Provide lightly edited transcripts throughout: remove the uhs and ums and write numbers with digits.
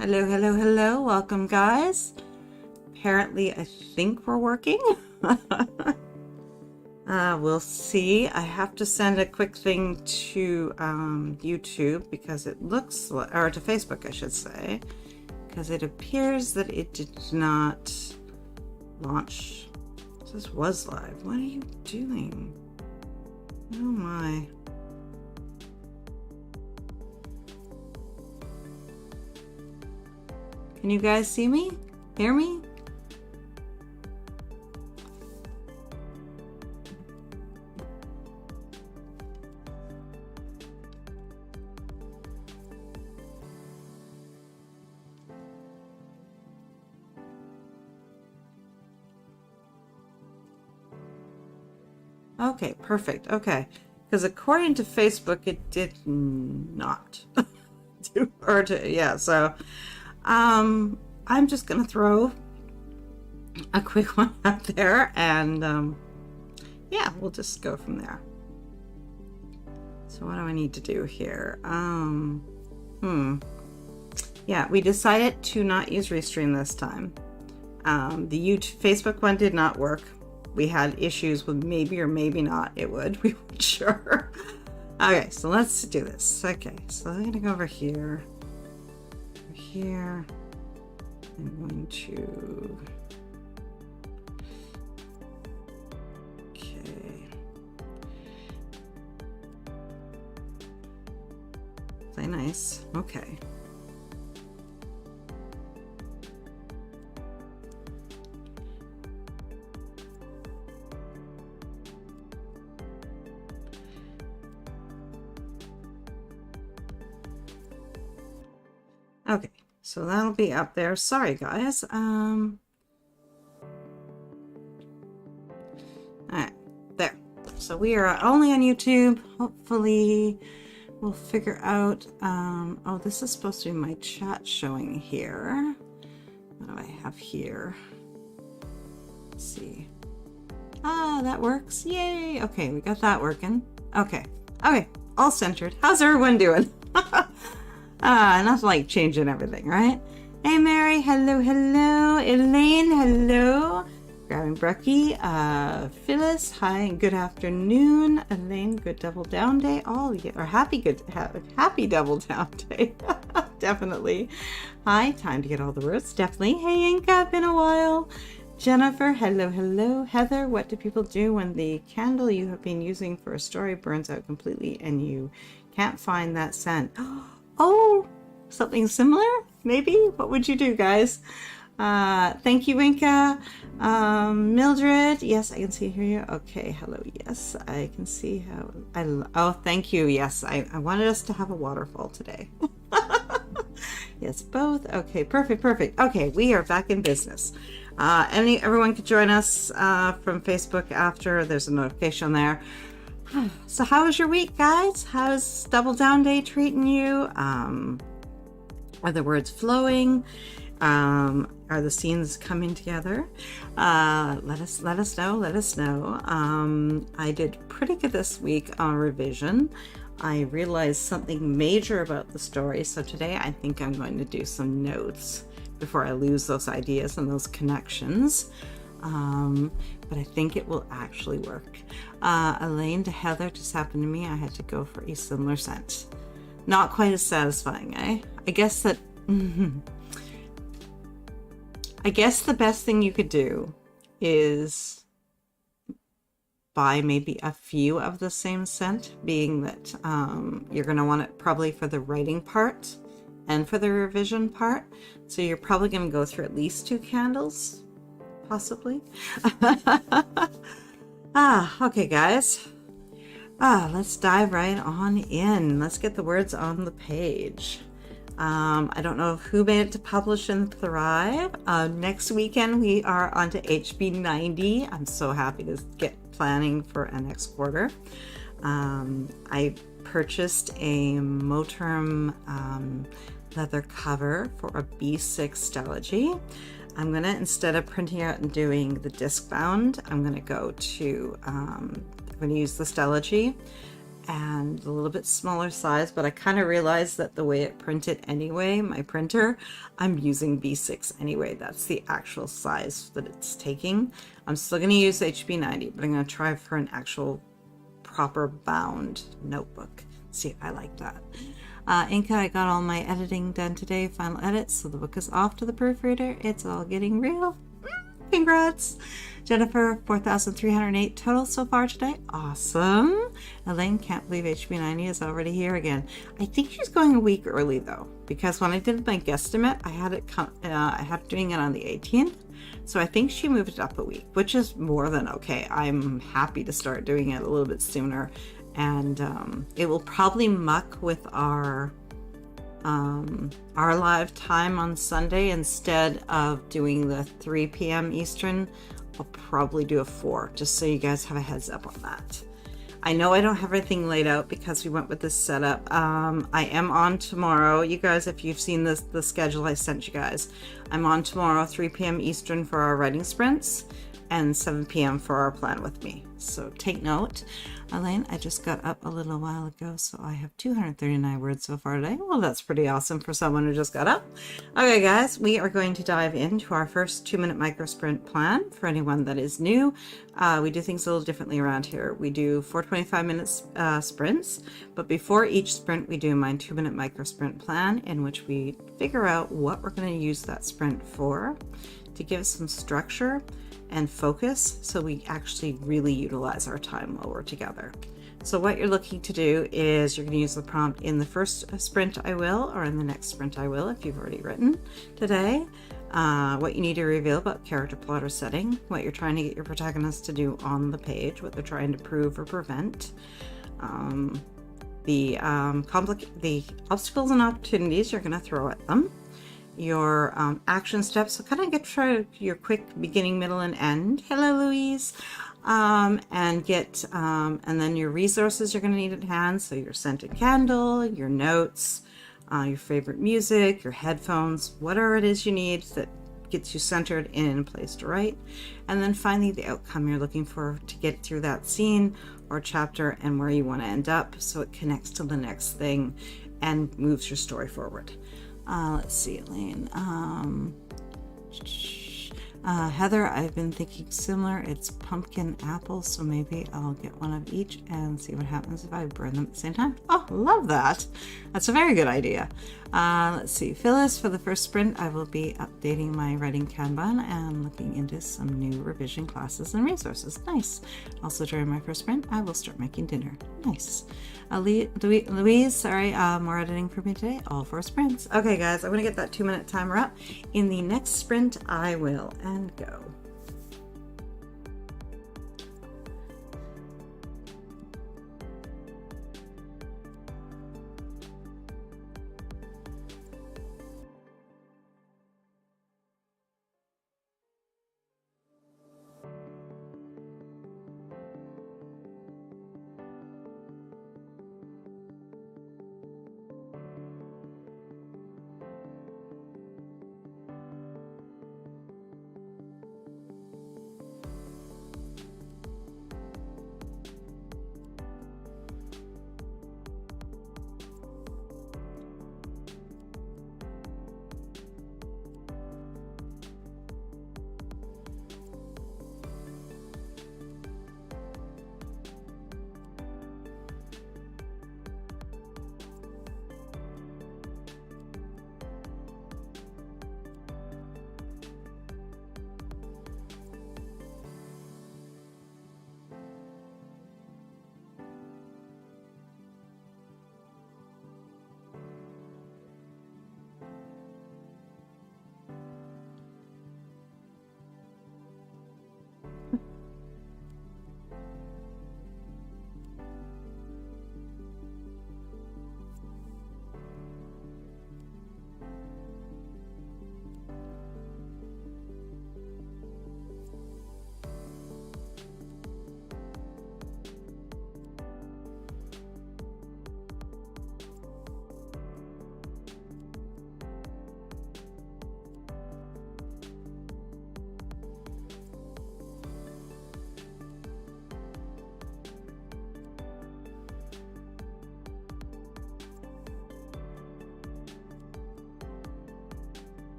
Hello, hello, hello. Welcome, guys. Apparently, I think we're working. We'll see. I have to send a quick thing to YouTube because it looks like, or to Facebook, I should say, because it appears that it did not launch. This was live. What are you doing? Oh my. Can you guys see me? Hear me? Okay, perfect. Okay. Because according to Facebook, it did not do, so I'm just gonna throw a quick one out there and yeah, we'll just go from there. So what do I need to do here? Yeah, we decided to not use Restream this time. The Facebook one did not work. We had issues with maybe or maybe not it would. We weren't sure. Okay, so let's do this. Okay, so I'm gonna go over here. Here. I'm going to. Okay. Play nice. Okay. Okay, so that'll be up there. Sorry, guys. All right, there. So we are only on YouTube. Hopefully, we'll figure out. Oh, this is supposed to be my chat showing here. What do I have here? Let's see. Ah, that works. Yay! Okay, we got that working. Okay, okay, all centered. How's everyone doing? Enough like changing everything, right? Hey Mary, hello, hello. Elaine, hello. Grabbing Brecky, Phyllis, hi and good afternoon. Elaine, good double down day. Oh yeah, or happy double down day. Definitely. Hi, time to get all the words. Definitely. Hey Inka, been a while. Jennifer, hello, hello. Heather, what do people do when the candle you have been using for a story burns out completely and you can't find that scent? Oh, something similar? Maybe? What would you do, guys? Thank you, Inka. Mildred, yes, I can see hear you. Okay, hello, yes, I can see how. Oh, thank you. Yes, I wanted us to have a waterfall today. Yes, both. Okay, perfect, perfect. Okay, we are back in business. Everyone could join us from Facebook after. There's a notification there. So how was your week, guys? How's Double Down Day treating you? Are the words flowing? Are the scenes coming together? Let us know. Let us know. I did pretty good this week on revision. I realized something major about the story, so today I think I'm going to do some notes before I lose those ideas and those connections. But I think it will actually work. Elaine to Heather, just happened to me. I had to go for a similar scent. Not quite as satisfying, eh? I guess that. I guess the best thing you could do is buy maybe a few of the same scent, being that you're going to want it probably for the writing part and for the revision part. So you're probably going to go through at least 2 candles. Possibly. Okay, guys. Let's dive right on in. Let's get the words on the page. I don't know who made it to publish and thrive. Next weekend we are on to HB 90. I'm so happy to get planning for a next quarter. I purchased a Moterm leather cover for a B6 Stellology. I'm gonna, instead of printing out and doing the disc bound, I'm gonna go to, I'm gonna use the Stellology and a little bit smaller size, but I kind of realized that the way it printed anyway, my printer, I'm using B6 anyway. That's the actual size that it's taking. I'm still going to use HB90, but I'm going to try for an actual proper bound notebook. See, I like that. Inka, I got all my editing done today, final edits, so the book is off to the proofreader. It's all getting real. Congrats. Jennifer, 4,308 total so far today. Awesome. Elaine, can't believe HB90 is already here again. I think she's going a week early though, because when I did my guesstimate, I had it doing it on the 18th. So I think she moved it up a week, which is more than okay. I'm happy to start doing it a little bit sooner. And it will probably muck with our live time on Sunday. Instead of doing the 3 p.m. Eastern, I'll probably do a 4, just so you guys have a heads up on that. I know I don't have everything laid out because we went with this setup. I am on tomorrow. You guys, if you've seen the schedule I sent you guys, I'm on tomorrow, 3 p.m. Eastern for our writing sprints and 7 p.m. for our plan with me. So take note. Elaine, I just got up a little while ago, so I have 239 words so far today. Well, that's pretty awesome for someone who just got up. Okay, guys, we are going to dive into our first 2-minute micro sprint plan. For anyone that is new, we do things a little differently around here. We do 4 25-minute sprints, but before each sprint, we do my 2-minute micro sprint plan, in which we figure out what we're going to use that sprint for to give some structure and focus, so we actually really utilize our time while we're together. So what you're looking to do is you're going to use the prompt in the first sprint I will, or in the next sprint I will if you've already written today, what you need to reveal about character, plot, or setting, what you're trying to get your protagonist to do on the page, what they're trying to prove or prevent, the obstacles and opportunities you're going to throw at them, your action steps, so kind of get try your quick beginning, middle, and end. Hello, Louise. And then your resources you're going to need at hand. So your scented candle, your notes, your favorite music, your headphones, whatever it is you need that gets you centered in a place to write. And then finally, the outcome you're looking for to get through that scene or chapter and where you want to end up, so it connects to the next thing and moves your story forward. Let's see, Elaine. Heather, I've been thinking similar. It's pumpkin apple, so maybe I'll get one of each and see what happens if I burn them at the same time. Oh, love that. That's a very good idea. Let's see. Phyllis, for the first sprint, I will be updating my writing Kanban and looking into some new revision classes and resources. Nice. Also, during my first sprint, I will start making dinner. Nice. Louise, sorry, more editing for me today. All 4 sprints. Okay, guys, I'm going to get that 2-minute timer up. In the next sprint, I will and go.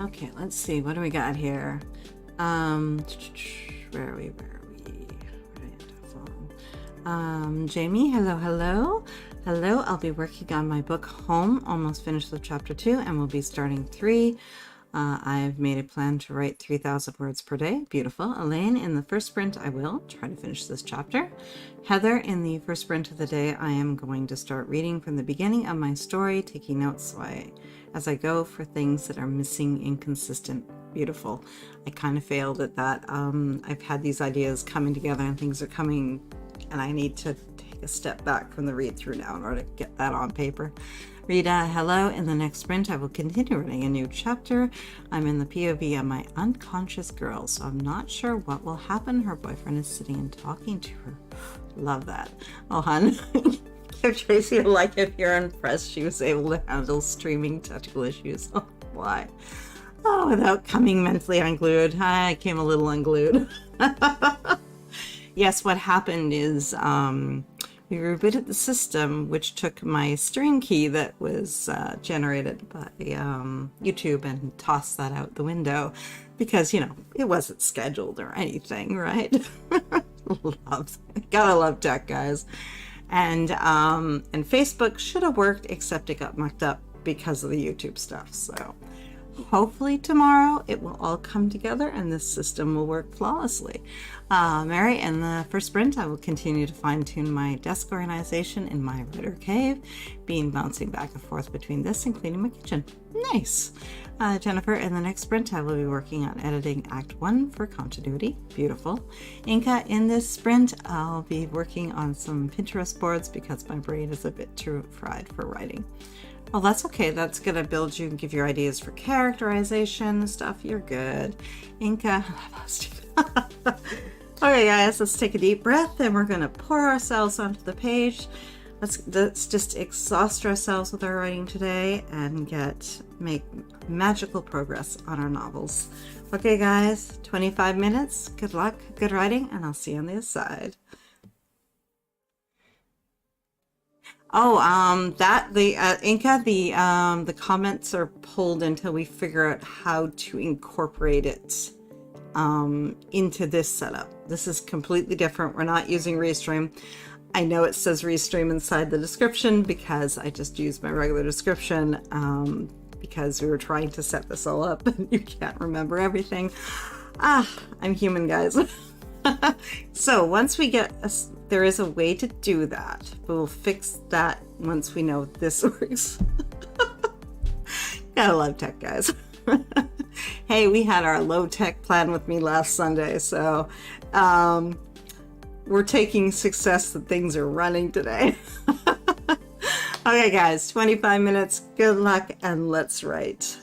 Okay, let's see. What do we got here? Where are we? Jamie, hello. I'll be working on my book Home, almost finished with chapter 2, and we'll be starting 3. I've made a plan to write 3,000 words per day. Beautiful. Elaine, in the first sprint, I will try to finish this chapter. Heather, in the first sprint of the day, I am going to start reading from the beginning of my story, taking notes as I go for things that are missing, inconsistent. Beautiful. I kind of failed at that. I've had these ideas coming together and things are coming, and I need to take a step back from the read through now in order to get that on paper. Rita, hello. In the next sprint, I will continue writing a new chapter. I'm in the POV of my unconscious girl, so I'm not sure what will happen. Her boyfriend is sitting and talking to her. Love that. Oh, hon. Give Tracy a like if you're impressed she was able to handle streaming technical issues. Oh, why? Oh, without coming mentally unglued. I came a little unglued. Yes, what happened is we rebooted the system, which took my string key that was generated by YouTube and tossed that out the window because, you know, it wasn't scheduled or anything, right? Gotta love tech, guys. And Facebook should have worked, except it got mucked up because of the YouTube stuff. So hopefully tomorrow it will all come together and this system will work flawlessly. Mary, in the first sprint, I will continue to fine-tune my desk organization in my writer cave, bouncing back and forth between this and cleaning my kitchen. Nice. Jennifer, in the next sprint, I will be working on editing Act 1 for continuity. Beautiful. Inka, in this sprint, I'll be working on some Pinterest boards because my brain is a bit too fried for writing. Well, that's okay. That's going to build you and give you ideas for characterization stuff. You're good. Inka, okay, guys, let's take a deep breath and we're going to pour ourselves onto the page. Let's just exhaust ourselves with our writing today and make magical progress on our novels. Okay, guys, 25 minutes. Good luck, good writing, and I'll see you on the other side. Oh, Inka, the comments are pulled until we figure out how to incorporate it into this setup. This is completely different. We're not using Restream. I know it says Restream inside the description because I just used my regular description because we were trying to set this all up and you can't remember everything. I'm human, guys. So once we get there is a way to do that, but we'll fix that once we know this works. Gotta love tech, guys. Hey, we had our low tech plan with me last Sunday, so we're taking success that things are running today. Okay, guys, 25 minutes. Good luck, and let's write.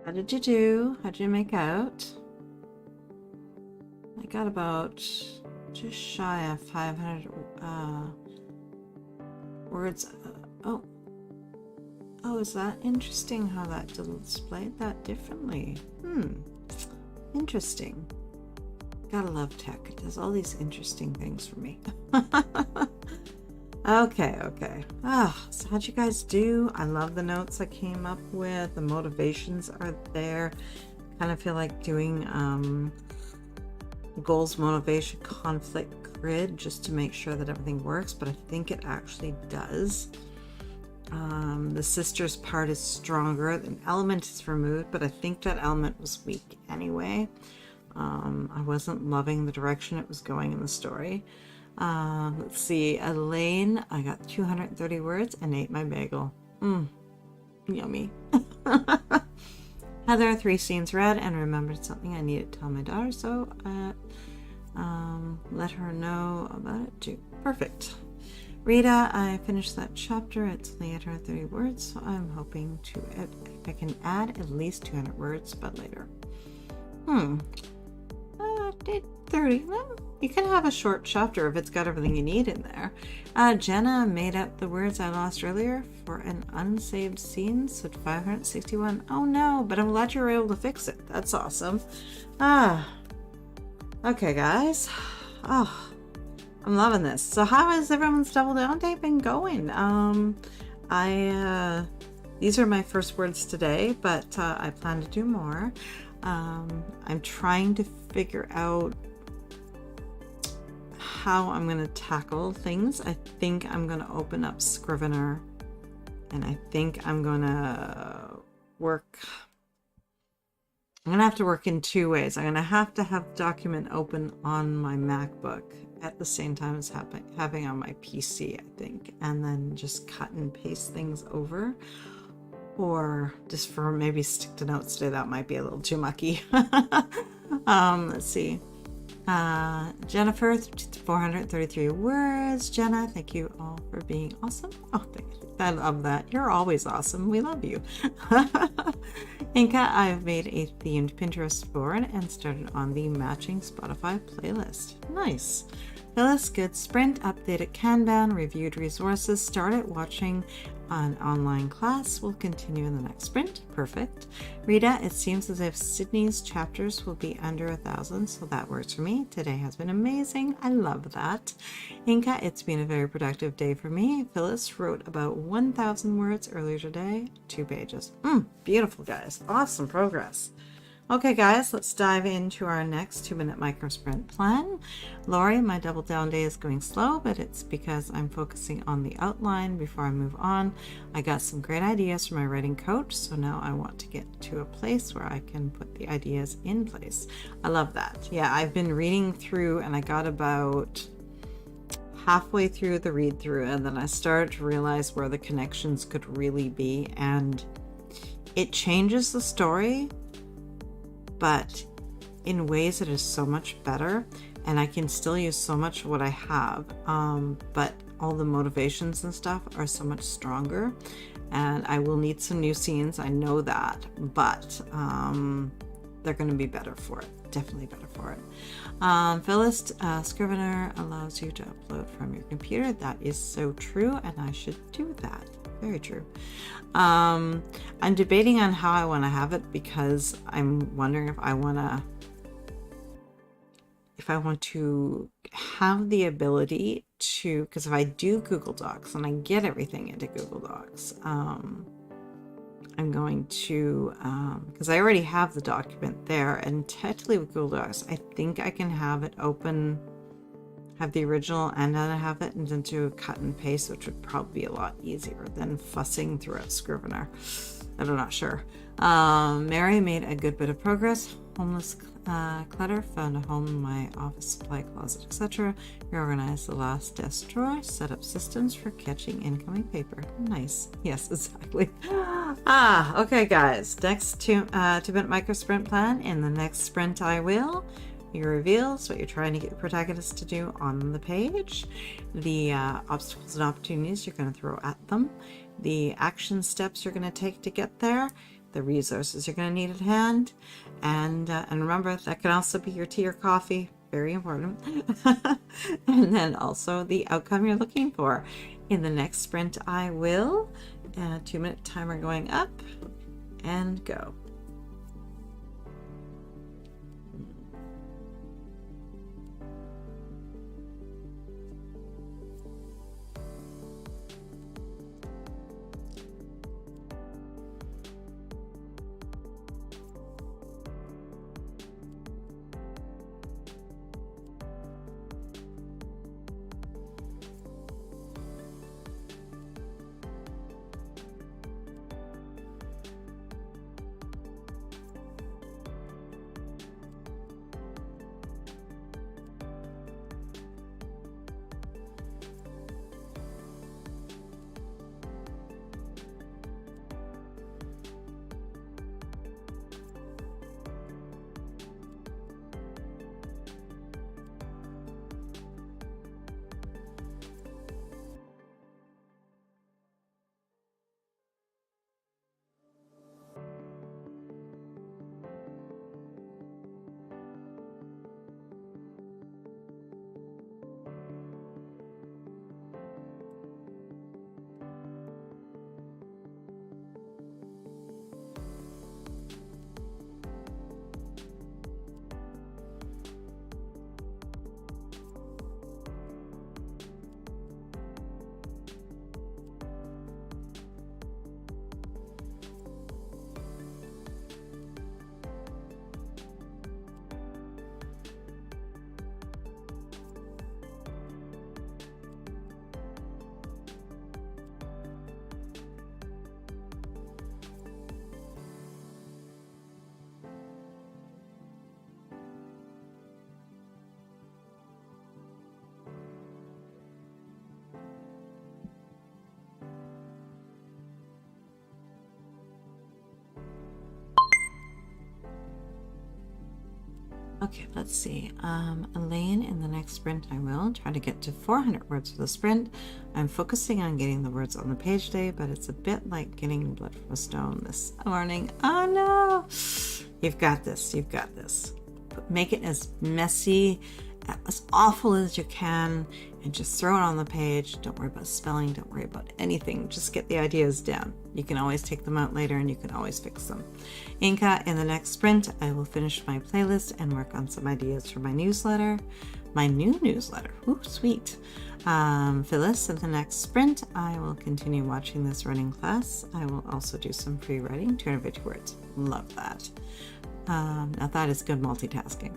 How did you do? How did you make out? I got about just shy of 500 words. Oh, is that interesting how that displayed that differently? Interesting. Gotta love tech. It does all these interesting things for me. Okay. So how'd you guys do? I love the notes I came up with. The motivations are there. Kind of feel like doing goals, motivation, conflict grid just to make sure that everything works, but I think it actually does. The sisters part is stronger. An element is removed, but I think that element was weak anyway. I wasn't loving the direction it was going in the story. Let's see, Elaine, I got 230 words and ate my bagel. Yummy. Heather, 3 scenes read and remembered something I needed to tell my daughter, so let her know about it too. Perfect. Rita, I finished that chapter. It's only 830 words, so I'm hoping I can add at least 200 words, but later. Did 30. Well, you can have a short chapter if it's got everything you need in there. Jenna made up the words I lost earlier for an unsaved scene, so 561. Oh no, but I'm glad you were able to fix it. That's awesome. Okay, guys. Oh, I'm loving this. So how has everyone's Double Down Day been going? These are my first words today, but I plan to do more. I'm trying to figure out how I'm going to tackle things. I think I'm going to open up Scrivener, and I think I'm going to work. I'm going to have to work in 2 ways. I'm going to have document open on my MacBook at the same time as having on my PC, I think, and then just cut and paste things over. Or just for maybe stick to notes today, that might be a little too mucky. Let's see. Jennifer, 433 words. Jenna, thank you all for being awesome. Oh, thank you. I love that. You're always awesome. We love you. Inka, I've made a themed Pinterest board and started on the matching Spotify playlist. Nice. Phyllis, good sprint, updated Kanban, reviewed resources, started watching an online class, will continue in the next sprint. Perfect. Rita, it seems as if Sydney's chapters will be under 1,000, so that works for me. Today has been amazing. I love that. Inka, it's been a very productive day for me. Phyllis wrote about 1,000 words earlier today, 2 pages. Beautiful, guys. Awesome progress. Okay, guys, let's dive into our next 2-minute micro sprint plan. Lori, my double down day is going slow, but it's because I'm focusing on the outline before I move on. I got some great ideas from my writing coach, so now I want to get to a place where I can put the ideas in place. I love that. Yeah, I've been reading through and I got about halfway through the read through, and then I started to realize where the connections could really be, and it changes the story, but in ways that is so much better, and I can still use so much of what I have, but all the motivations and stuff are so much stronger, and I will need some new scenes, I know that, but they're going to be better for it, definitely better for it. Phyllis, Scrivener allows you to upload from your computer. That is so true, and I should do that. Very true. I'm debating on how I want to have it, because I'm wondering if I want to have the ability to, because if I do Google Docs and I get everything into Google Docs, I'm going to, because I already have the document there, and technically with Google Docs, I think I can have it open, have the original and then have it and then do a cut and paste, which would probably be a lot easier than fussing throughout Scrivener. I'm not sure. Mary made a good bit of progress. Homeless clutter, found a home in my office supply closet, etc. Reorganized the last desk drawer, set up systems for catching incoming paper. Nice. Yes, exactly. Okay, guys. Next 2-minute micro sprint plan. In the next sprint, I will. Your reveals, what you're trying to get your protagonist to do on the page, the obstacles and opportunities you're going to throw at them, the action steps you're going to take to get there, the resources you're going to need at hand, and remember, that can also be your tea or coffee, very important. And then also the outcome you're looking for. In the next sprint, I will 2-minute timer going up, and go. Okay, let's see. Elaine, in the next sprint, I will try to get to 400 words for the sprint. I'm focusing on getting the words on the page today, but it's a bit like getting blood from a stone this morning. Oh no! You've got this. You've got this. Make it as messy, as awful as you can, and just throw it on the page. Don't worry about spelling. Don't worry about anything. Just get the ideas down. You can always take them out later, and you can always fix them. Inka, in the next sprint, I will finish my playlist and work on some ideas for my newsletter. My new newsletter. Ooh, sweet. Phyllis, in the next sprint, I will continue watching this running class. I will also do some free writing, 250 words. Love that. Now that is good multitasking.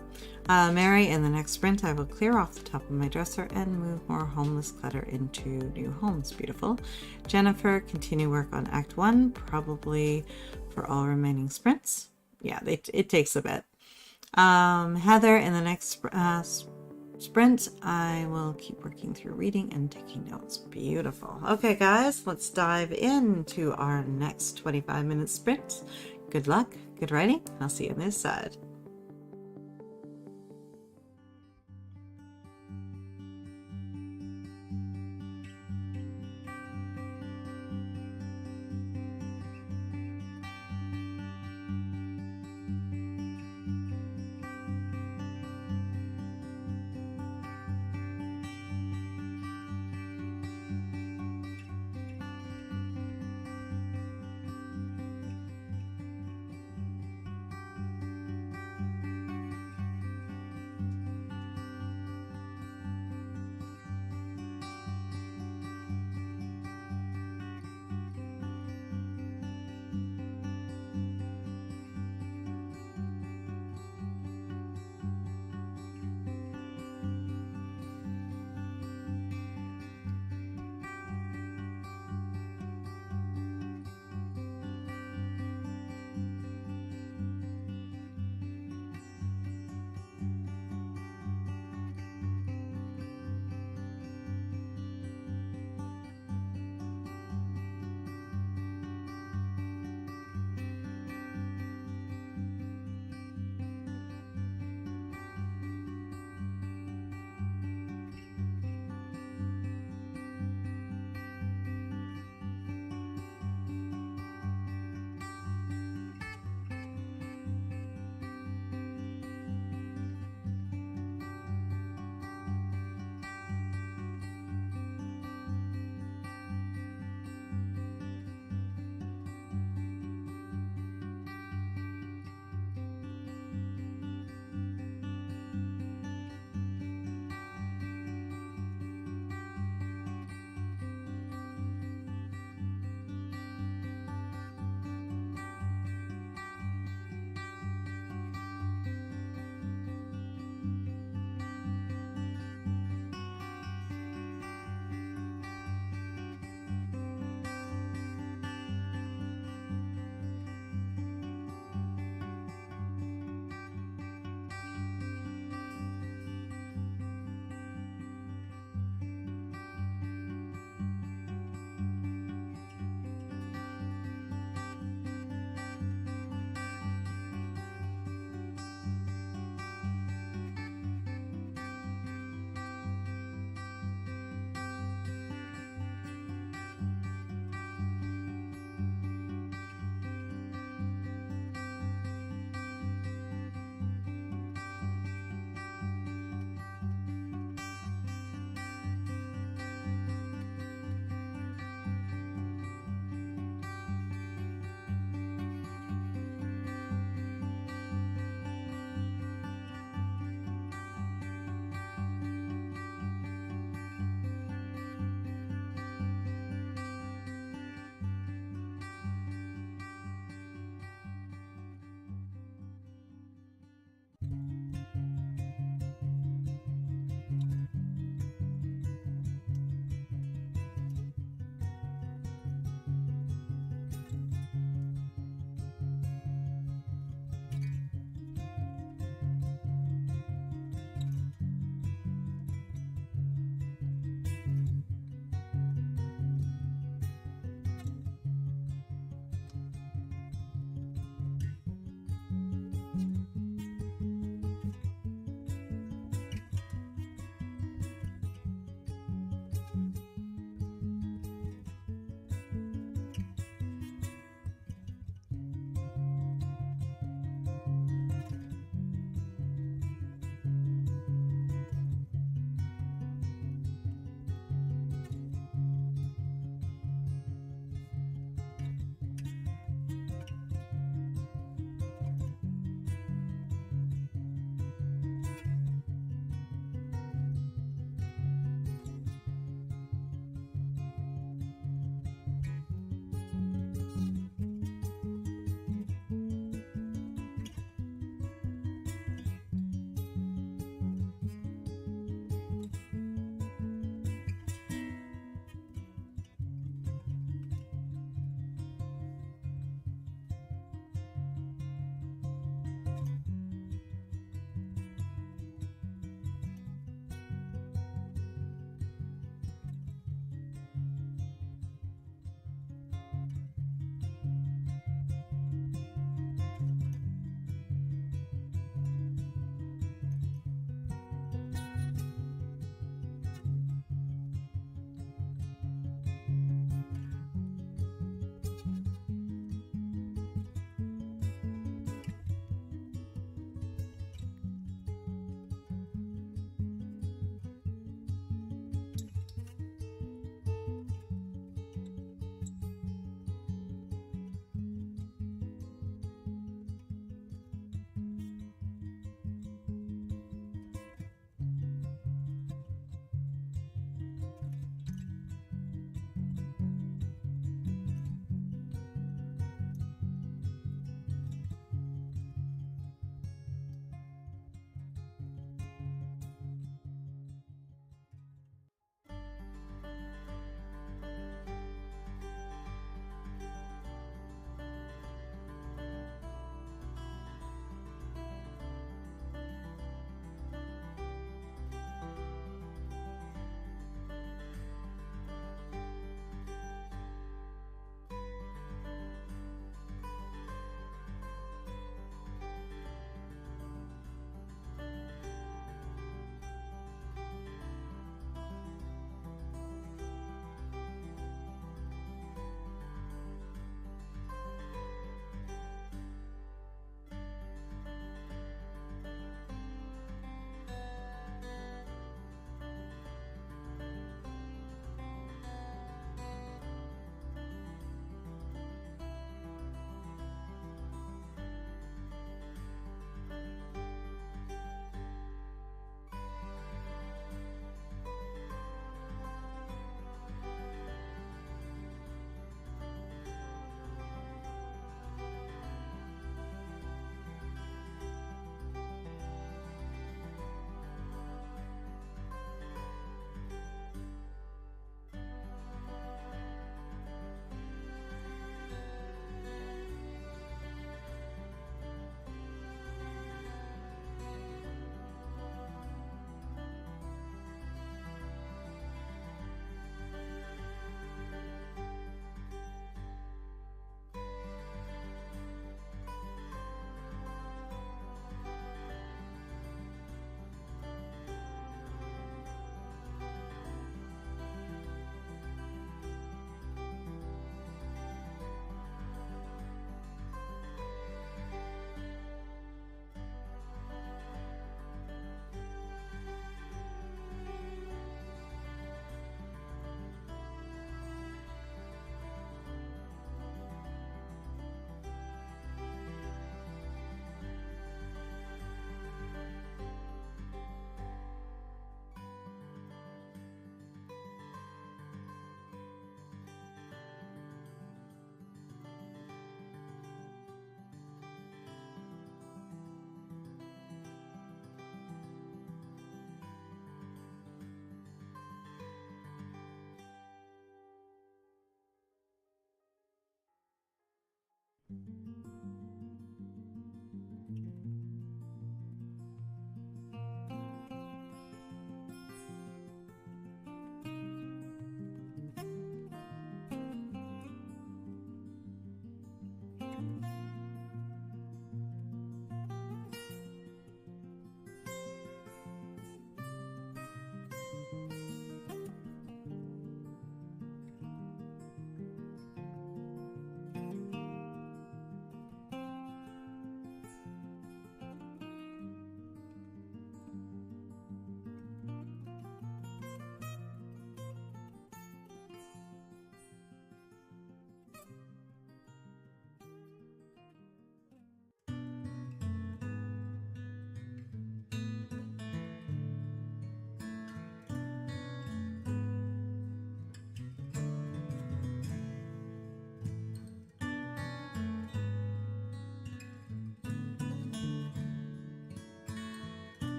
Mary, in the next sprint, I will clear off the top of my dresser and move more homeless clutter into new homes. Beautiful. Jennifer, continue work on Act 1, probably for all remaining sprints. Yeah, it takes a bit. Heather, in the next sprint, I will keep working through reading and taking notes. Beautiful. Okay, guys, let's dive into our next 25-minute sprint. Good luck, good writing. I'll see you on this side.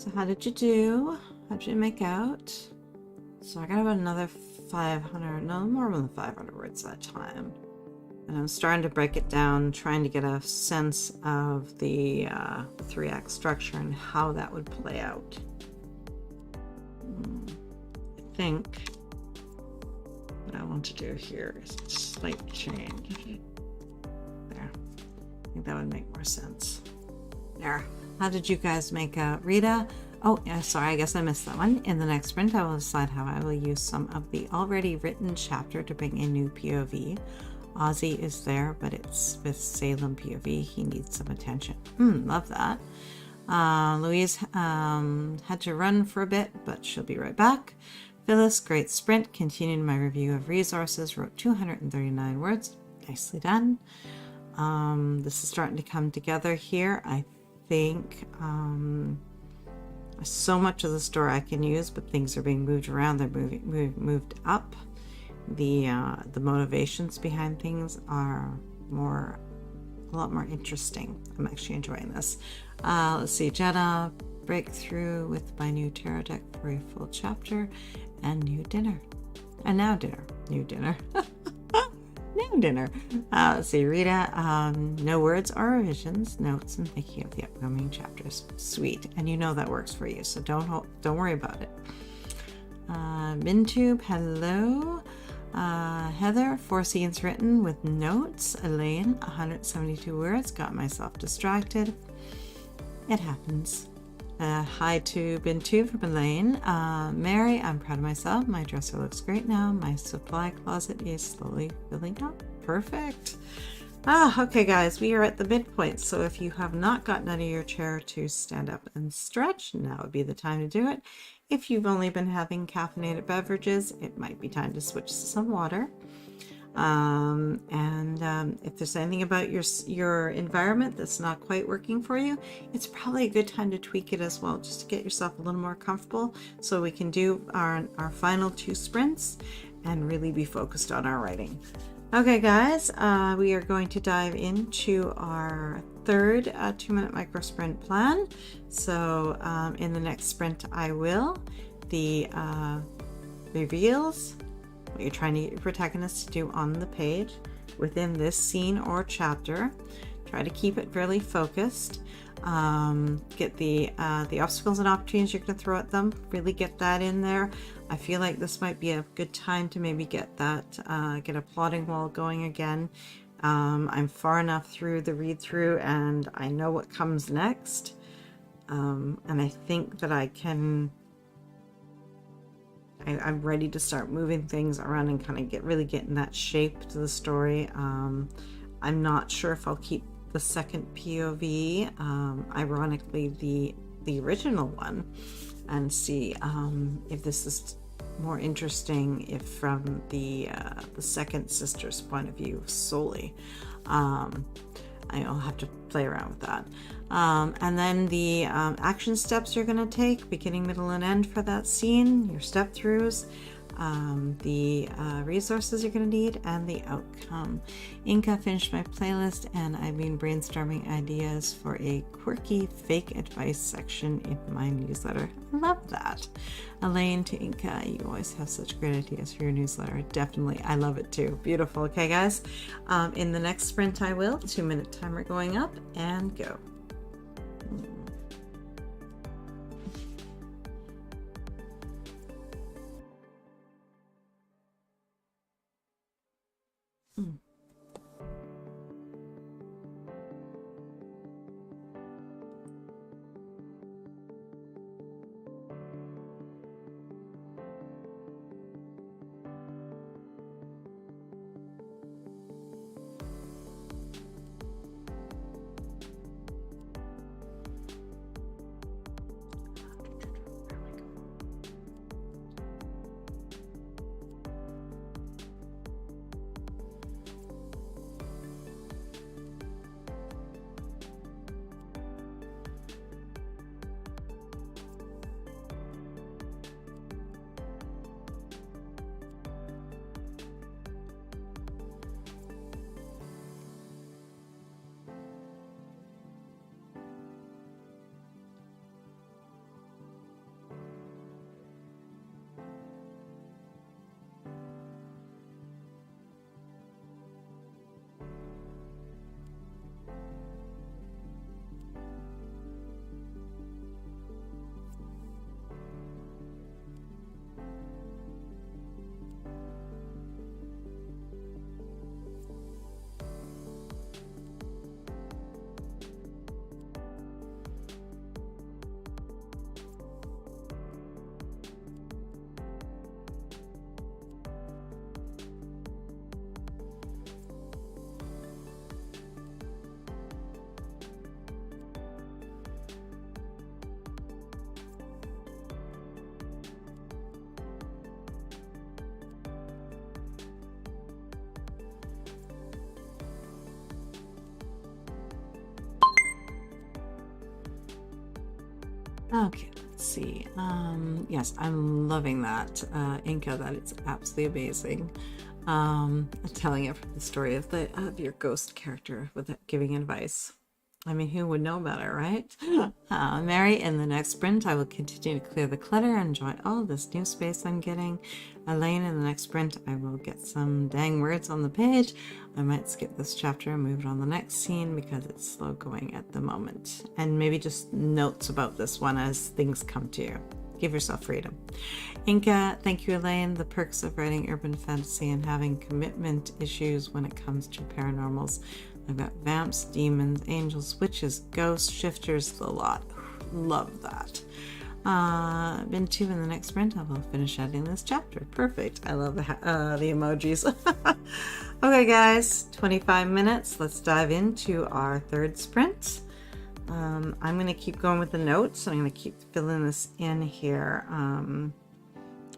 So how did you do? How did you make out? So I got about another 500, no, more than 500 words that time. And I'm starting to break it down, trying to get a sense of the 3-act structure and how that would play out. I think what I want to do here is a slight change. There. I think that would make more sense. There. How did you guys make out? Rita? Oh, yeah, sorry, I guess I missed that one. In the next sprint, I will decide how I will use some of the already written chapter to bring a new POV. Ozzy is there, but it's with Salem POV. He needs some attention. Love that. Louise had to run for a bit, but she'll be right back. Phyllis, great sprint. Continued my review of resources. Wrote 239 words. Nicely done. This is starting to come together here. I think so much of the story I can use, but things are being moved around. They're moved up. The motivations behind things are a lot more interesting. I'm actually enjoying this. Let's see, Jenna, breakthrough with my new tarot deck for a full chapter and new dinner. And now dinner. New dinner. New dinner. Let's see, Rita, no words or revisions, notes, and thinking of the upcoming chapters. Sweet. And you know that works for you, so don't worry about it. Mintube, hello. Heather, 4 scenes written with notes. Elaine, 172 words. Got myself distracted. It happens. Hi to Bintu from Elaine. Mary, I'm proud of myself. My dresser looks great now. My supply closet is slowly filling up. Perfect. Okay, guys, we are at the midpoint. So if you have not gotten out of your chair to stand up and stretch, now would be the time to do it. If you've only been having caffeinated beverages, it might be time to switch to some water. If there's anything about your environment that's not quite working for you, it's probably a good time to tweak it as well, just to get yourself a little more comfortable so we can do our final 2 sprints and really be focused on our writing. Okay, guys, we are going to dive into our third 2-minute micro sprint plan. So in the next sprint, I will the reveals, what you're trying to get your protagonist to do on the page within this scene or chapter. Try to keep it fairly focused. Get the obstacles and opportunities you're going to throw at them. Really get that in there. I feel like this might be a good time to maybe get that get a plotting wall going again. I'm far enough through the read through and I know what comes next. And I think that I'm ready to start moving things around and kind of really getting that shape to the story. I'm not sure if I'll keep the second POV, ironically the original one, and see if this is more interesting if from the second sister's point of view solely. I'll have to play around with that. And then the action steps you're going to take, beginning, middle, and end for that scene, your step throughs, the resources you're going to need, and the outcome. Inca finished my playlist, and I've been brainstorming ideas for a quirky fake advice section in my newsletter. I love that. Elaine to Inca, you always have such great ideas for your newsletter. Definitely, I love it too. Beautiful. Okay, guys, in the next sprint I will. 2-minute timer going up, and go. Okay, let's see. Yes, I'm loving that Inca. That it's absolutely amazing. Telling it from the story of your ghost character without giving advice. I mean, who would know better, right? Mary, in the next sprint, I will continue to clear the clutter and enjoy all this new space I'm getting. Elaine, in the next sprint, I will get some dang words on the page. I might skip this chapter and move it on the next scene because it's slow going at the moment. And maybe just notes about this one as things come to you. Give yourself freedom. Inca, thank you, Elaine. The perks of writing urban fantasy and having commitment issues when it comes to paranormals. I've got vamps, demons, angels, witches, ghosts, shifters, the lot. Love that. Been two in the next sprint. I will finish editing this chapter. Perfect. I love the emojis. Okay, guys, 25 minutes. Let's dive into our third sprint. I'm going to keep going with the notes. I'm going to keep filling this in here.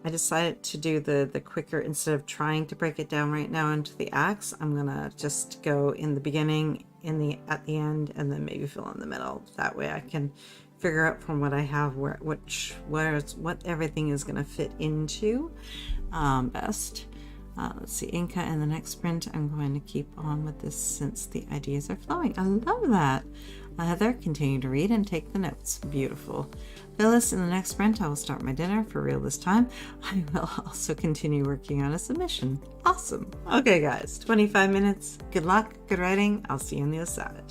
I decided to do the quicker, instead of trying to break it down right now into the acts, I'm gonna just go in the beginning, at the end, and then maybe fill in the middle. That way I can figure out from what I have what everything is gonna fit into best. Let's see, Inca, in the next sprint, I'm going to keep on with this since the ideas are flowing. I love that. Heather, continue to read and take the notes. Beautiful. Phyllis, in the next sprint, I will start my dinner for real this time. I will also continue working on a submission. Awesome. Okay, guys, 25 minutes. Good luck, good writing. I'll see you on the other side.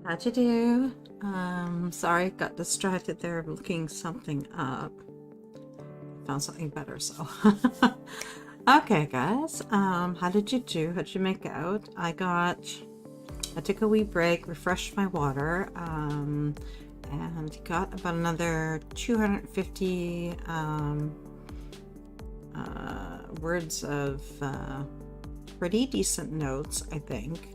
How'd you do? Sorry, got distracted there looking something up. Found something better, so. Okay, guys. How did you do? How'd you make out? I took a wee break, refreshed my water, and got about another 250 words of pretty decent notes, I think.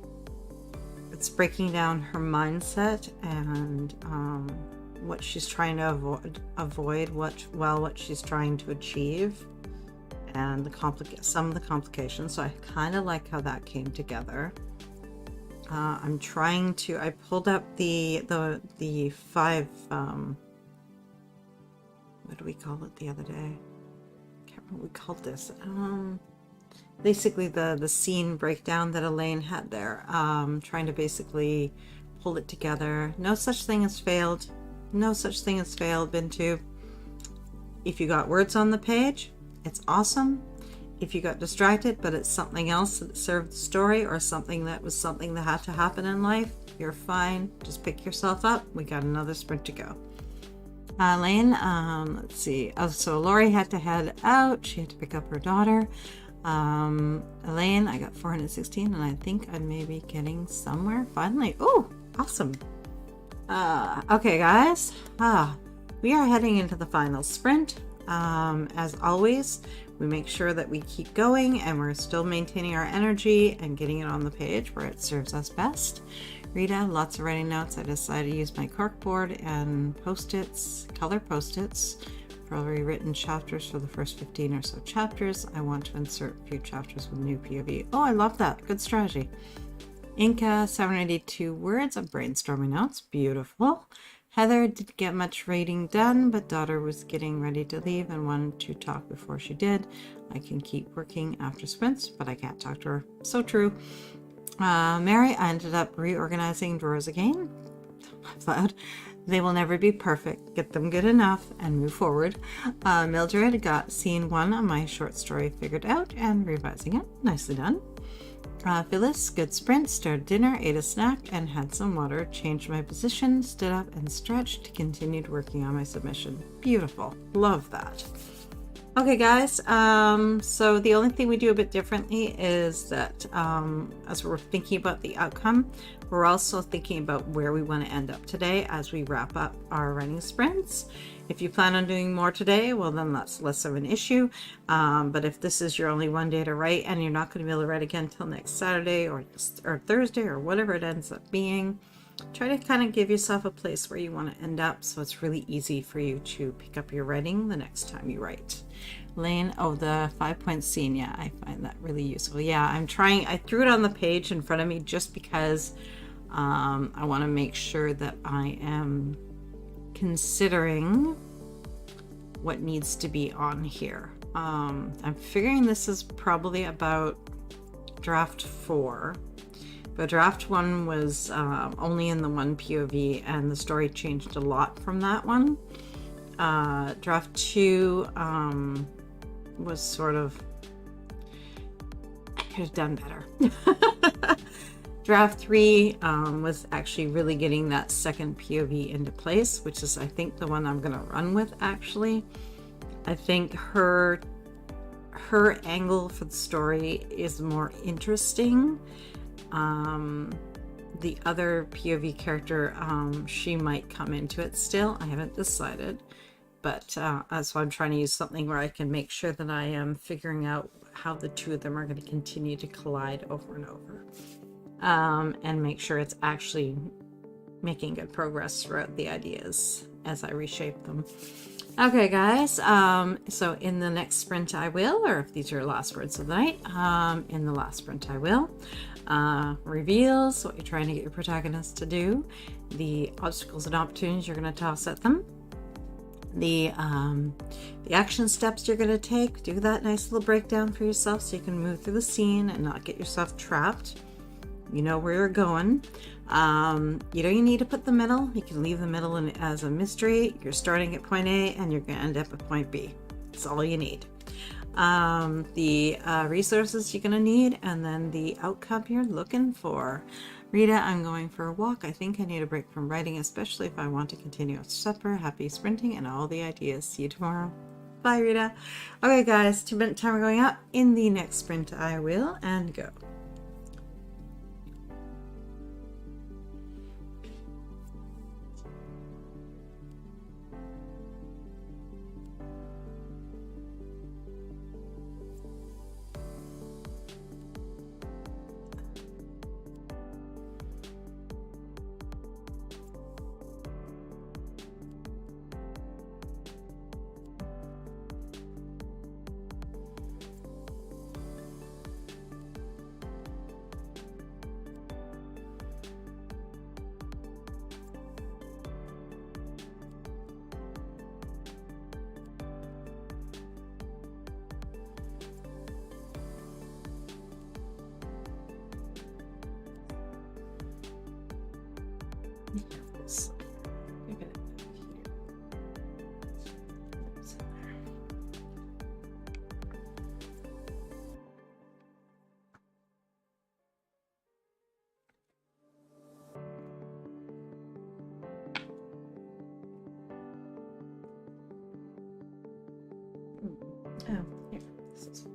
It's breaking down her mindset and what she's trying to avoid, what she's trying to achieve, and some of the complications. So I kind of like how that came together. I pulled up the 5, what do we call it the other day? Can't remember what we called this. Basically the scene breakdown that Elaine had there, trying to basically pull it together. No such thing as failed. No such thing as failed, Bintu. If you got words on the page, it's awesome. If you got distracted, but it's something else that served the story, or something that had to happen in life, you're fine. Just pick yourself up. We got another sprint to go. Elaine, let's see. Oh, so Lori had to head out. She had to pick up her daughter. Elaine, I got 416, and I think I may be getting somewhere finally. Oh, awesome. Okay, guys. We are heading into the final sprint. As always, we make sure that we keep going and we're still maintaining our energy and getting it on the page where it serves us best. Rita, lots of writing notes. I decided to use my corkboard and post-its, color post-its, for already written chapters for the first 15 or so chapters. I want to insert a few chapters with new POV. Oh, I love that. Good strategy. Inca, 782 words of brainstorming notes. Beautiful. Heather didn't get much reading done, but daughter was getting ready to leave and wanted to talk before she did. I can keep working after sprints, but I can't talk to her. So true. Mary, I ended up reorganizing drawers again. But they will never be perfect. Get them good enough and move forward. Mildred got scene 1 of my short story figured out and revising it. Nicely done. Phyllis, good sprint, started dinner, ate a snack, and had some water, changed my position, stood up and stretched, continued working on my submission. Beautiful. Love that. Okay, guys, so the only thing we do a bit differently is that as we're thinking about the outcome, we're also thinking about where we want to end up today as we wrap up our running sprints. If you plan on doing more today, well, then that's less of an issue. But if this is your only one day to write and you're not going to be able to write again until next Saturday or Thursday or whatever it ends up being, try to kind of give yourself a place where you want to end up so it's really easy for you to pick up your writing the next time you write. Lane, oh, the 5-point scene, yeah, I find that really useful. Yeah, I threw it on the page in front of me just because I want to make sure that I am considering what needs to be on here. I'm figuring this is probably about draft 4, but draft 1 was only in the one POV and the story changed a lot from that one. Draft 2 was sort of, I could have done better. Draft 3 was actually really getting that second POV into place, which is, I think, the one I'm going to run with, actually. I think her angle for the story is more interesting. The other POV character, she might come into it still. I haven't decided. But so I'm trying to use something where I can make sure that I am figuring out how the two of them are going to continue to collide over and over. And make sure it's actually making good progress throughout the ideas as I reshape them. Okay, guys, so in the next sprint I will, or if these are your last words of the night, in the last sprint I will, reveals what you're trying to get your protagonist to do, the obstacles and opportunities you're going to toss at them, the action steps you're going to take. Do that nice little breakdown for yourself so you can move through the scene and not get yourself trapped. You know where you're going. You don't need to put the middle. You can leave the middle as a mystery. You're starting at point A and you're going to end up at point B. That's all you need. The resources you're going to need, and then the outcome you're looking for. Rita, I'm going for a walk. I think I need a break from writing, especially if I want to continue with supper. Happy sprinting and all the ideas. See you tomorrow. Bye, Rita. Okay, guys, 2-minute timer going up. In the next sprint, I will, and go. Oh, here. This is...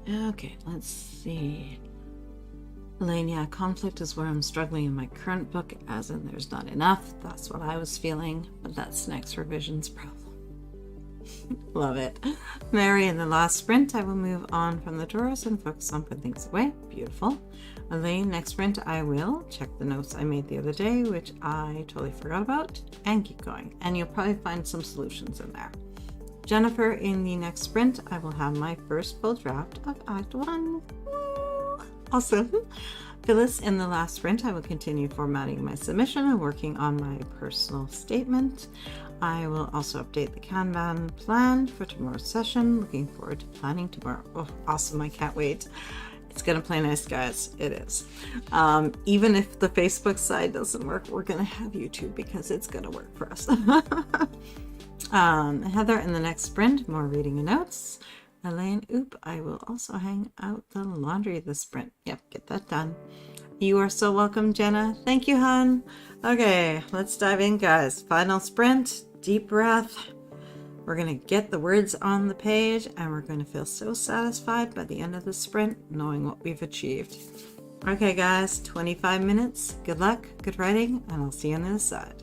Okay, let's see. Elaine, yeah, conflict is where I'm struggling in my current book, as in there's not enough. That's what I was feeling, but that's next revision's problem. Love it. Mary, in the last sprint, I will move on from the drawers and focus on putting things away. Beautiful. Elaine, next sprint, I will check the notes I made the other day, which I totally forgot about, and keep going. And you'll probably find some solutions in there. Jennifer, in the next sprint, I will have my first full draft of Act 1. Woo! Awesome. Phyllis, in the last sprint, I will continue formatting my submission and working on my personal statement. I will also update the Kanban plan for tomorrow's session. Looking forward to planning tomorrow. Oh, awesome. I can't wait. It's going to play nice, guys. It is. Even if the Facebook side doesn't work, we're going to have YouTube because it's going to work for us. Heather, in the next sprint, more reading and notes. Elaine, I will also hang out the laundry this sprint. Yep, get that done. You are so welcome, Jenna. Thank you, hon. Okay, let's dive in, guys. Final sprint, deep breath. We're going to get the words on the page, and we're going to feel so satisfied by the end of the sprint, knowing what we've achieved. Okay, guys, 25 minutes. Good luck, good writing, and I'll see you on the other side.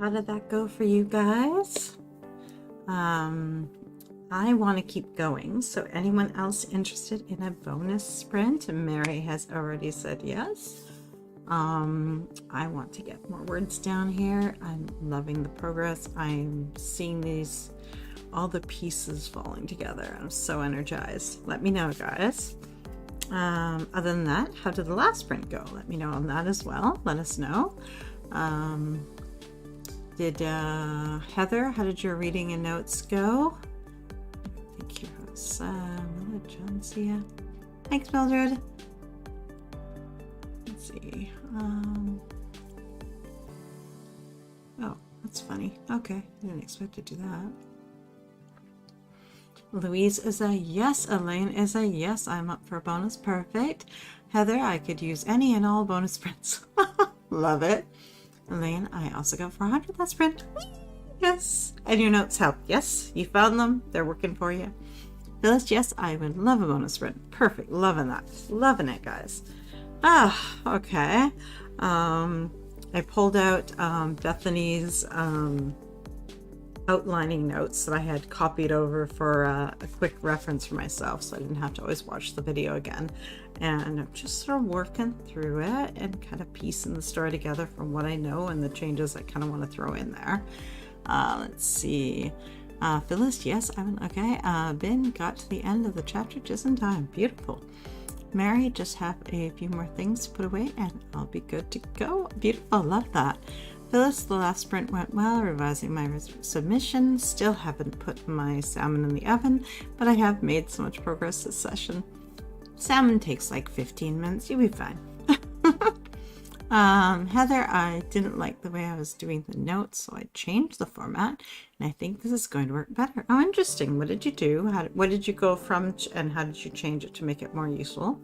How did that go for you guys? I want to keep going, so anyone else interested in a bonus sprint? Mary has already said yes. I want to get more words down here. I'm loving the progress. I'm seeing all the pieces falling together. I'm so energized. Let me know, guys. Other than that, how did the last sprint go? Let me know on that as well. Let us know. Heather, how did your reading and notes go? Thank you, Mildred Johnsia. Thanks, Mildred. Let's see. Oh, that's funny. Okay, I didn't expect to do that. Louise is a yes. Elaine is a yes. I'm up for a bonus. Perfect. Heather, I could use any and all bonus sprints. Love it. Elaine, I also got 400 that sprint. Whee! Yes. And your notes help. Yes, you found them. They're working for you. Phyllis, yes, I would love a bonus sprint. Perfect. Loving that. Loving it, guys. Okay. I pulled out Bethany's outlining notes that I had copied over for a quick reference for myself, so I didn't have to always watch the video again. And I'm just sort of working through it and kind of piecing the story together from what I know and the changes I kind of want to throw in there. Let's see. Phyllis, yes, I'm okay. Ben got to the end of the chapter just in time. Beautiful. Mary, just have a few more things to put away and I'll be good to go. Beautiful. Love that. Phyllis, the last sprint went well, revising my submission. Still haven't put my salmon in the oven, but I have made so much progress this session. Salmon takes like 15 minutes. You'll be fine. Heather, I didn't like the way I was doing the notes, so I changed the format, and I think this is going to work better. Oh, interesting. What did you do? What did you go from, and how did you change it to make it more useful?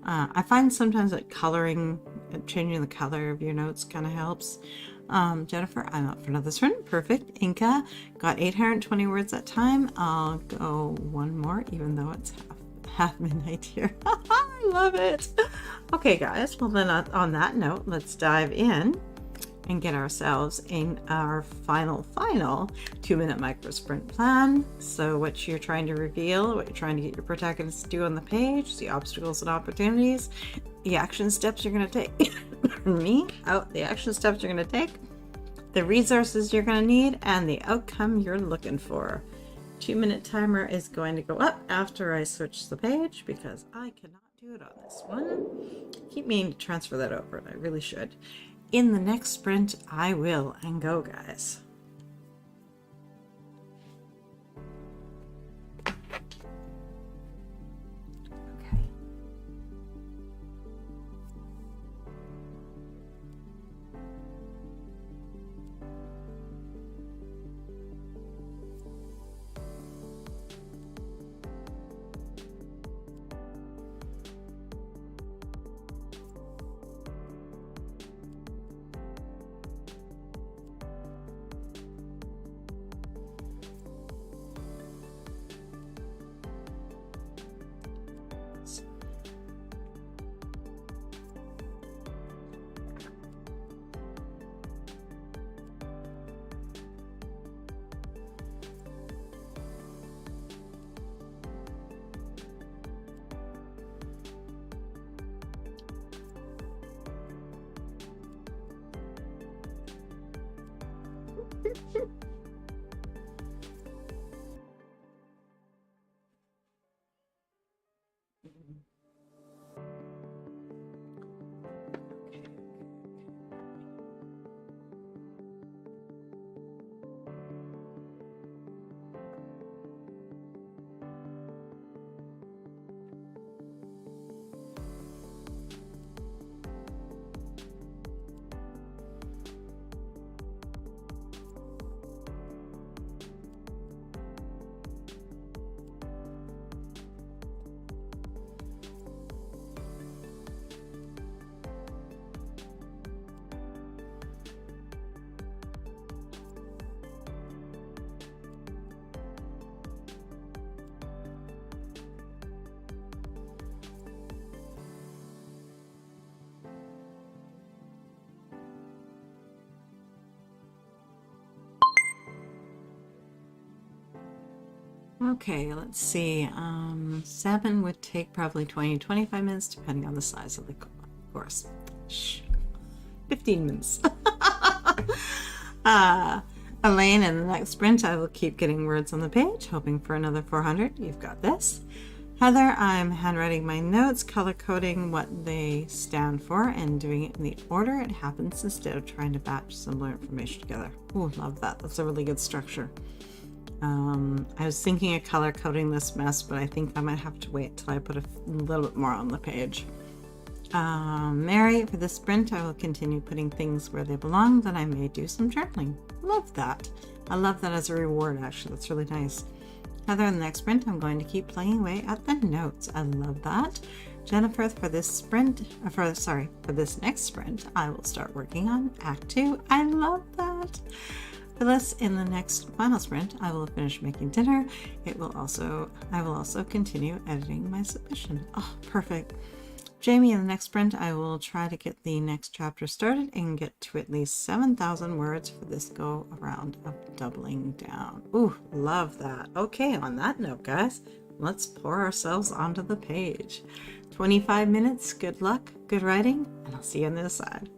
I find sometimes that coloring, changing the color of your notes kind of helps. Jennifer, I'm up for another sprint. Perfect. Inca, got 820 words that time. I'll go one more, even though it's half midnight here. I love it. Okay, guys. Well, then on that note, let's dive in and get ourselves in our final 2-minute micro sprint plan. So what you're trying to reveal, what you're trying to get your protagonists to do on the page, the obstacles and opportunities, the action steps you're going to take, the action steps you're going to take, the resources you're going to need, and the outcome you're looking for. 2-minute timer is going to go up after I switch the page because I cannot do it on this one. Keep meaning to transfer that over, and I really should. In the next sprint, I will, and go, guys. Okay. Okay, let's see. 7 would take probably 20 to 25 minutes, depending on the size of the course. 15 minutes. Elaine, in the next sprint, I will keep getting words on the page, hoping for another 400. You've got this. Heather, I'm handwriting my notes, color coding what they stand for, and doing it in the order it happens instead of trying to batch similar information together. Ooh, love that. That's a really good structure. I was thinking of color coding this mess, but I think I might have to wait till I put a little bit more on the page. Mary, for this sprint, I will continue putting things where they belong, then I may do some journaling. Love that. I love that as a reward, actually. That's really nice. Heather, in the next sprint, I'm going to keep plugging away at the notes. I love that. Jennifer, for this sprint, for this next sprint, I will start working on Act 2. I love that. Phyllis, in the next final sprint, I will finish making dinner. I will also continue editing my submission. Oh, perfect. Jamie, in the next sprint, I will try to get the next chapter started and get to at least 7,000 words for this go around of doubling down. Ooh, love that. Okay, on that note, guys, let's pour ourselves onto the page. 25 minutes, good luck, good writing, and I'll see you on the other side.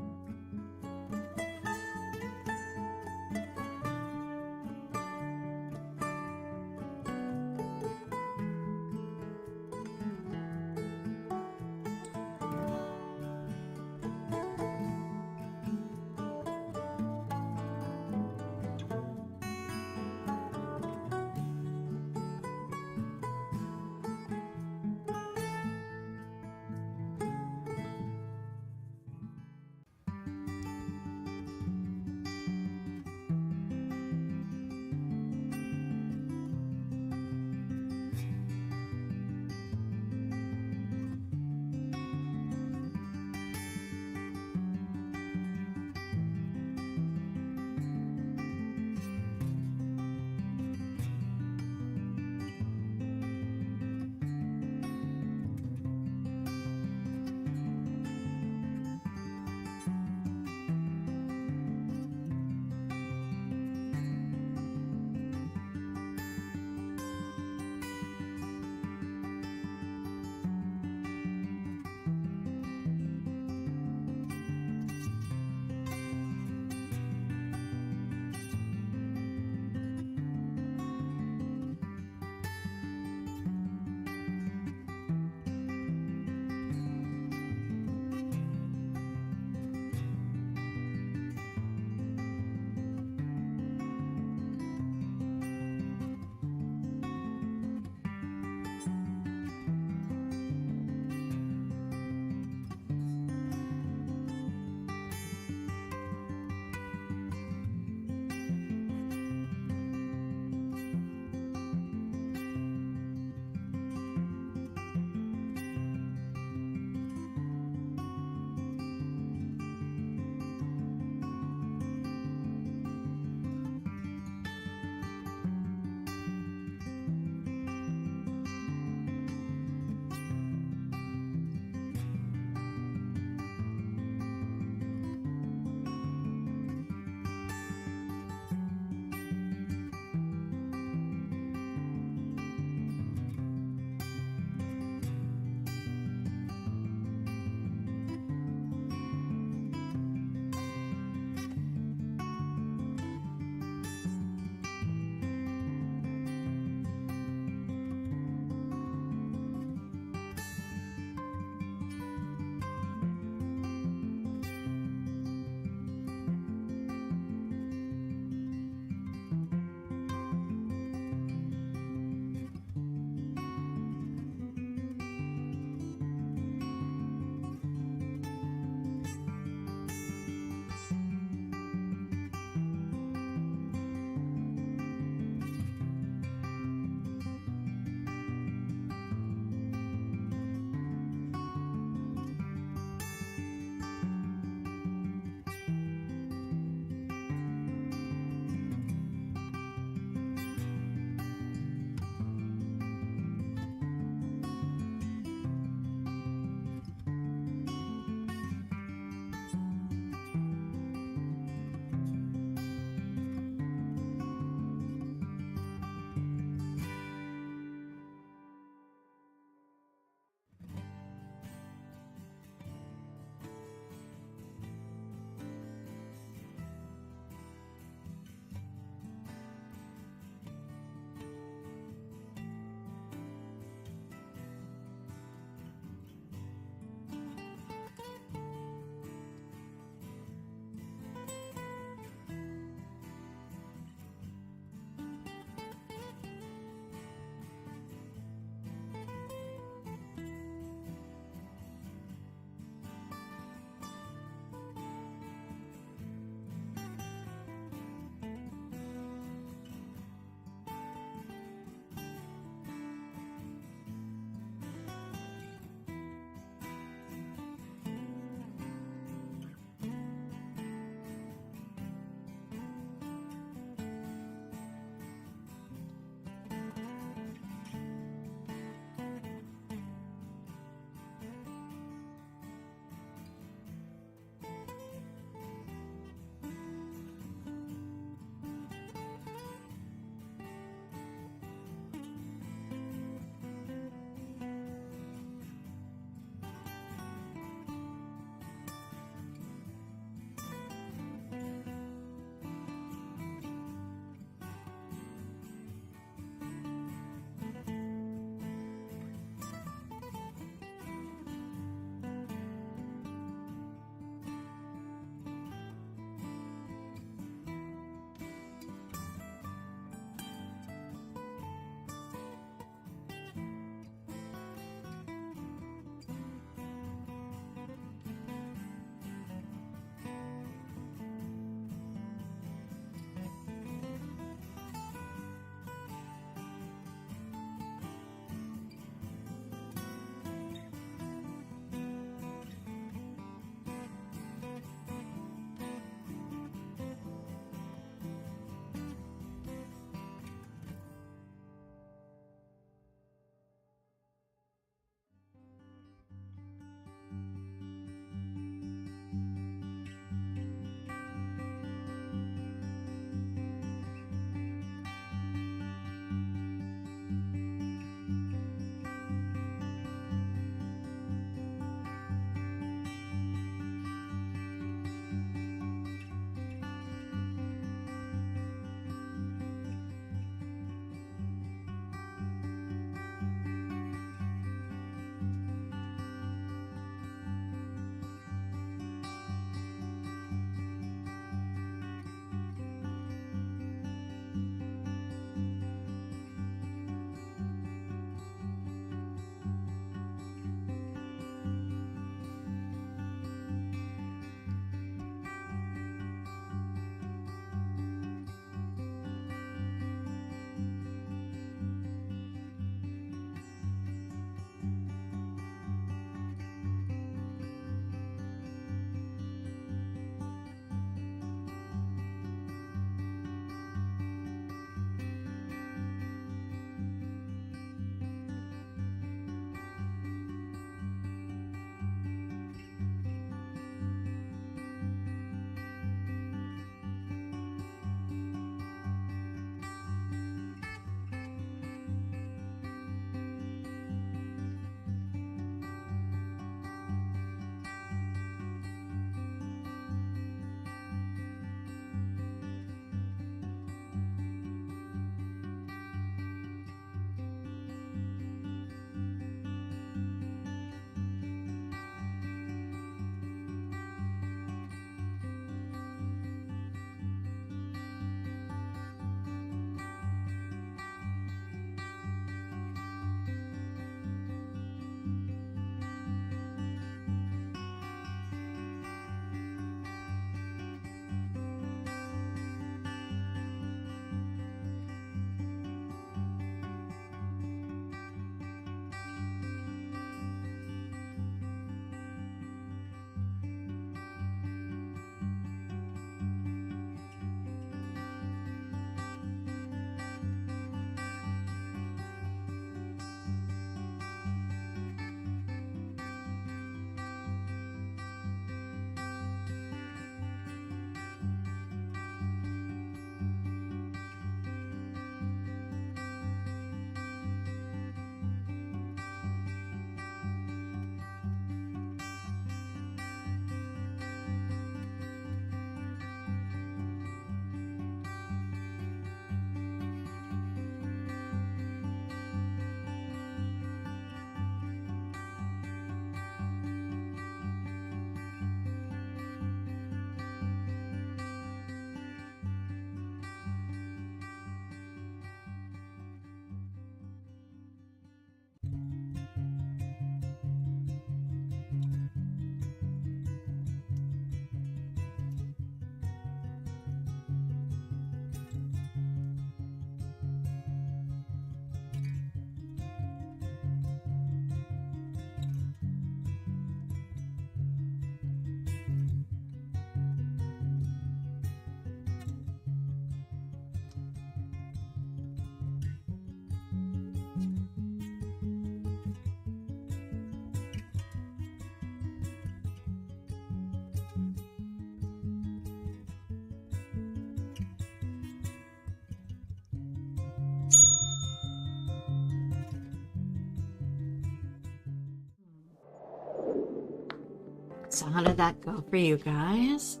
So how did that go for you guys?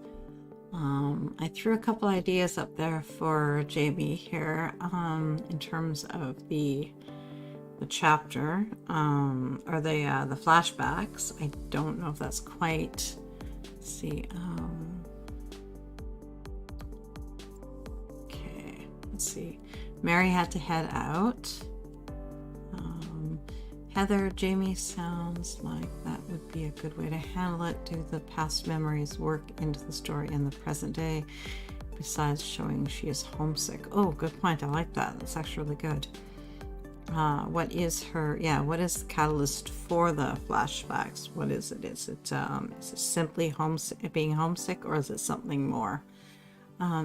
I threw a couple ideas up there for Jamie here in terms of the chapter or the flashbacks. I don't know if that's quite. Let's see. Okay, let's see. Mary had to head out. Heather, Jamie sounds like that would be a good way to handle it. Do the past memories work into the story in the present day, besides showing she is homesick? Oh, good point. I like that. That's actually really good. What is what is the catalyst for the flashbacks? What is it? Is it simply being homesick, or is it something more?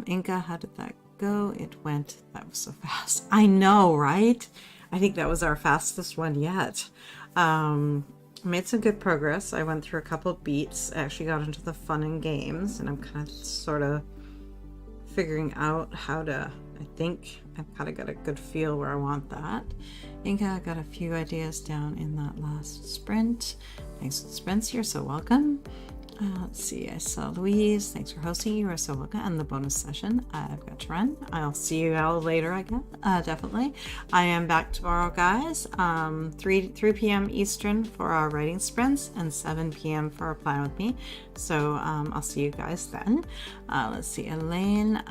Inca, how did that go? That was so fast. I know, right? I think that was our fastest one yet. Made some good progress. I went through a couple beats. I actually got into the fun and games, and I'm kind of sort of figuring out how to, I think I've kind of got a good feel where I want that. Inca, I got a few ideas down in that last sprint. Thanks for the sprints. You're so welcome. Let's see, I saw Louise. Thanks for hosting. You are so welcome. And the bonus session, I've got to run. I'll see you all later, I guess. Definitely. I am back tomorrow, guys. 3 p.m. Eastern for our writing sprints and 7 p.m. for our Plan With Me. So I'll see you guys then. Let's see, Elaine.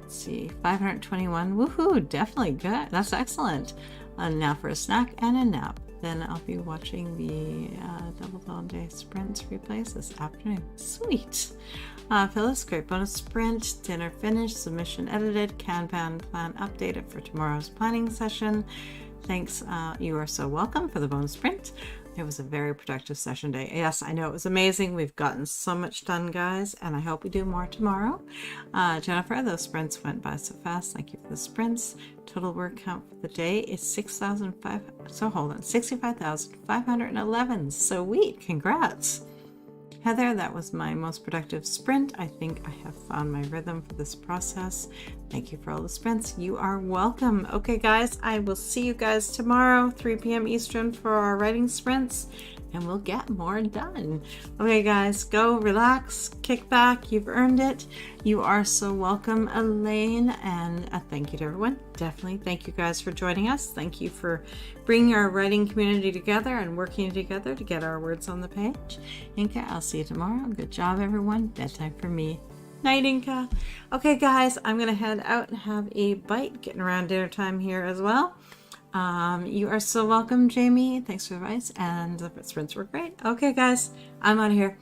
Let's see, 521. Woohoo! Definitely good. That's excellent. Now for a snack and a nap. Then I'll be watching the Double All Day Sprints replays this afternoon. Sweet. Phyllis, great bonus sprint. Dinner finished. Submission edited. Kanban plan updated for tomorrow's planning session. Thanks. You are so welcome for the bonus sprint. It was a very productive session day. Yes, I know it was amazing. We've gotten so much done, guys, and I hope we do more tomorrow. Jennifer, those sprints went by so fast. Thank you for the sprints. Total word count for the day is 65,511. Sweet, congrats. Heather, that was my most productive sprint. I think I have found my rhythm for this process. Thank you for all the sprints. You are welcome. Okay, guys, I will see you guys tomorrow, 3 p.m. Eastern for our writing sprints, and we'll get more done. Okay, guys, go relax, kick back. You've earned it. You are so welcome, Elaine, and thank you to everyone. Definitely thank you guys for joining us. Thank you for bringing our writing community together and working together to get our words on the page. Inca, I'll see you tomorrow. Good job, everyone. Bedtime for me. Night, Inca. Okay, guys, I'm going to head out and have a bite, getting around dinner time here as well. You are so welcome, Jamie. Thanks for the advice, and the sprints were great. Okay, guys, I'm out of here.